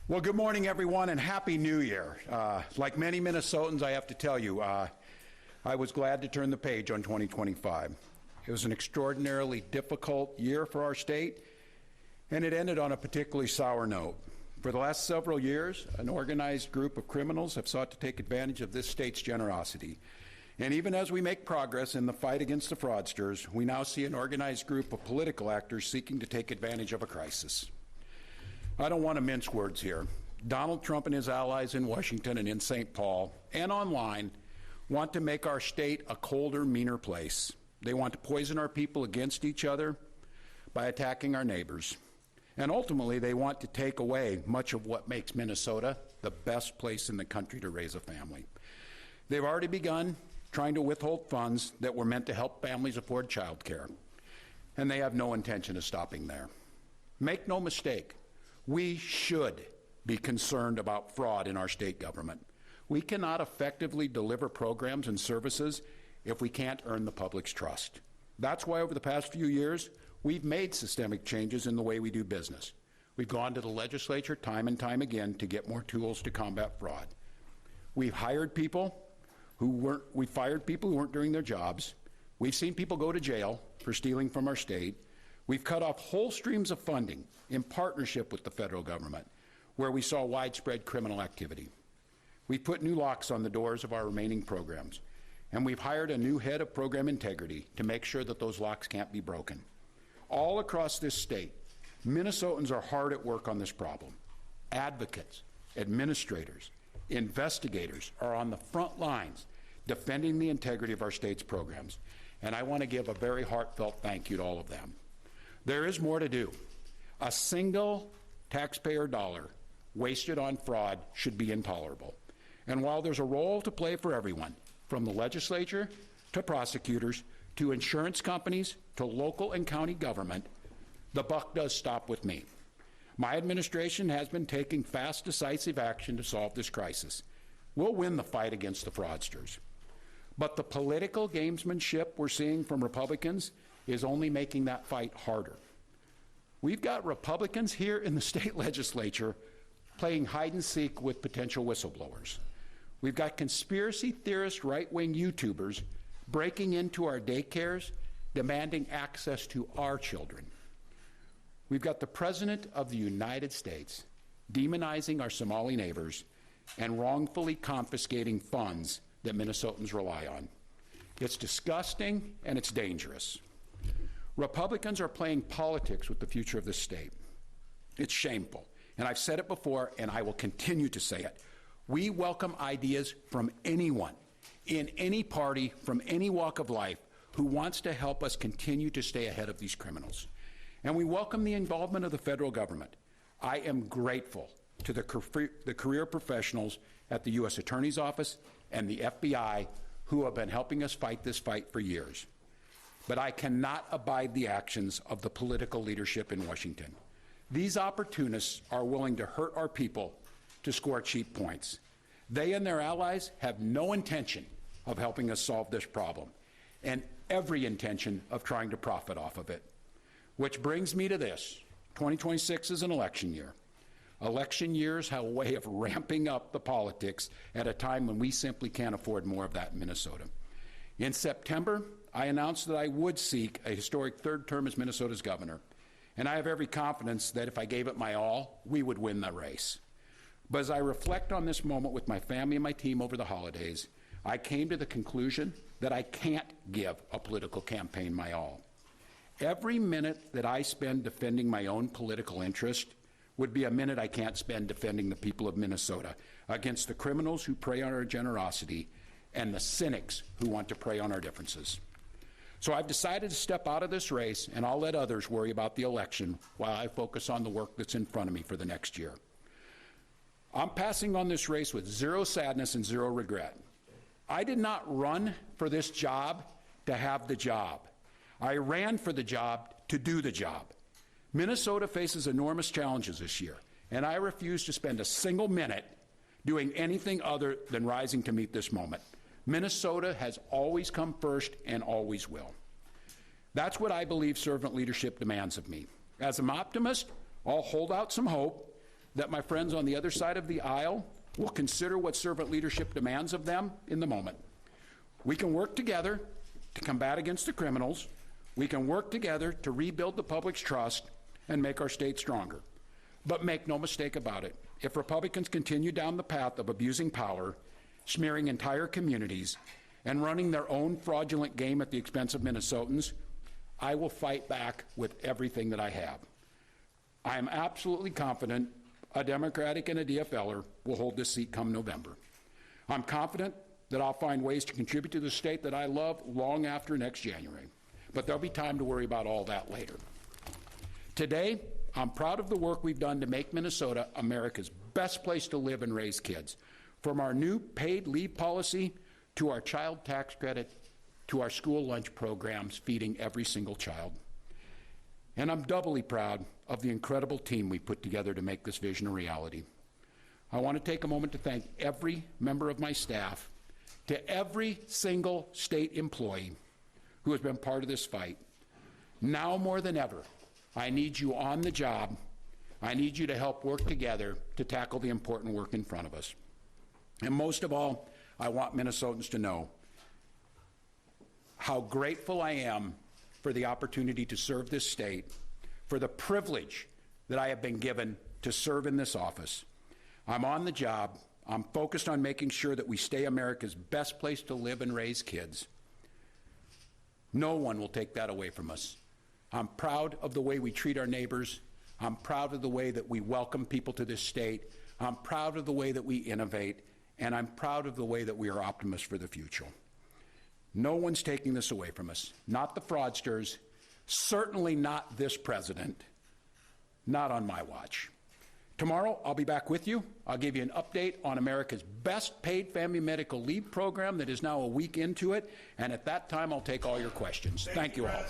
Well, good morning, everyone, and Happy New Year. Like many Minnesotans, I have to tell you, I was glad to turn the page on 2025. It was an extraordinarily difficult year for our state, and it ended on a particularly sour note. For the last several years, an organized group of criminals have sought to take advantage of this state's generosity. And even as we make progress in the fight against the fraudsters, we now see an organized group of political actors seeking to take advantage of a crisis. I don't want to mince words here. Donald Trump and his allies in Washington and in St. Paul and online want to make our state a colder, meaner place. They want to poison our people against each other by attacking our neighbors. And ultimately, they want to take away much of what makes Minnesota the best place in the country to raise a family. They've already begun trying to withhold funds that were meant to help families afford child care, and they have no intention of stopping there. Make no mistake, we should be concerned about fraud in our state government. We cannot effectively deliver programs and services if we can't earn the public's trust. That's why over the past few years, we've made systemic changes in the way we do business. We've gone to the legislature time and time again to get more tools to combat fraud. We've fired people who weren't doing their jobs. We've seen people go to jail for stealing from our state. We've cut off whole streams of funding in partnership with the federal government, where we saw widespread criminal activity. We've put new locks on the doors of our remaining programs, and we've hired a new head of program integrity to make sure that those locks can't be broken. All across this state, Minnesotans are hard at work on this problem. Advocates, administrators, investigators are on the front lines defending the integrity of our state's programs, and I want to give a very heartfelt thank you to all of them. There is more to do. A single taxpayer dollar wasted on fraud should be intolerable. And while there's a role to play for everyone, from the legislature to prosecutors to insurance companies to local and county government, the buck does stop with me. My administration has been taking fast, decisive action to solve this crisis. We'll win the fight against the fraudsters. But the political gamesmanship we're seeing from Republicans is only making that fight harder. We've got Republicans here in the state legislature playing hide and seek with potential whistleblowers. We've got conspiracy theorist right-wing YouTubers breaking into our daycares, demanding access to our children. We've got the President of the United States demonizing our Somali neighbors and wrongfully confiscating funds that Minnesotans rely on. It's disgusting and it's dangerous. Republicans are playing politics with the future of this state. It's shameful, and I've said it before, and I will continue to say it. We welcome ideas from anyone, in any party, from any walk of life, who wants to help us continue to stay ahead of these criminals. And we welcome the involvement of the federal government. I am grateful to the career professionals at the U.S. Attorney's Office and the FBI who have been helping us fight this fight for years. But I cannot abide the actions of the political leadership in Washington. These opportunists are willing to hurt our people to score cheap points. They and their allies have no intention of helping us solve this problem, and every intention of trying to profit off of it. Which brings me to this. 2026 is an election year. Election years have a way of ramping up the politics at a time when we simply can't afford more of that in Minnesota. In September, I announced that I would seek a historic third term as Minnesota's governor, and I have every confidence that if I gave it my all, we would win the race. But as I reflect on this moment with my family and my team over the holidays, I came to the conclusion that I can't give a political campaign my all. Every minute that I spend defending my own political interest would be a minute I can't spend defending the people of Minnesota against the criminals who prey on our generosity and the cynics who want to prey on our differences. So I've decided to step out of this race, and I'll let others worry about the election while I focus on the work that's in front of me for the next year. I'm passing on this race with zero sadness and zero regret. I did not run for this job to have the job. I ran for the job to do the job. Minnesota faces enormous challenges this year, and I refuse to spend a single minute doing anything other than rising to meet this moment. Minnesota has always come first and always will. That's what I believe servant leadership demands of me. As an optimist, I'll hold out some hope, that my friends on the other side of the aisle will consider what servant leadership demands of them in the moment. We can work together to combat against the criminals. We can work together to rebuild the public's trust and make our state stronger. But make no mistake about it, if Republicans continue down the path of abusing power, smearing entire communities, and running their own fraudulent game at the expense of Minnesotans, I will fight back with everything that I have. I am absolutely confident a Democratic and a DFLer will hold this seat come November. I'm confident that I'll find ways to contribute to the state that I love long after next January. But there'll be time to worry about all that later. Today, I'm proud of the work we've done to make Minnesota America's best place to live and raise kids. From our new paid leave policy to our child tax credit to our school lunch programs feeding every single child. And I'm doubly proud of the incredible team we put together to make this vision a reality. I want to take a moment to thank every member of my staff, to every single state employee who has been part of this fight. Now more than ever, I need you on the job. I need you to help work together to tackle the important work in front of us. And most of all, I want Minnesotans to know how grateful I am for the opportunity to serve this state, for the privilege that I have been given to serve in this office. I'm on the job. I'm focused on making sure that we stay America's best place to live and raise kids. No one will take that away from us. I'm proud of the way we treat our neighbors. I'm proud of the way that we welcome people to this state. I'm proud of the way that we innovate. And I'm proud of the way that we are optimists for the future. No one's taking this away from us. Not the fraudsters, certainly not this president, not on my watch. Tomorrow, I'll be back with you. I'll give you an update on America's best paid family medical leave program that is now a week into it. And at that time, I'll take all your questions. Thank you all.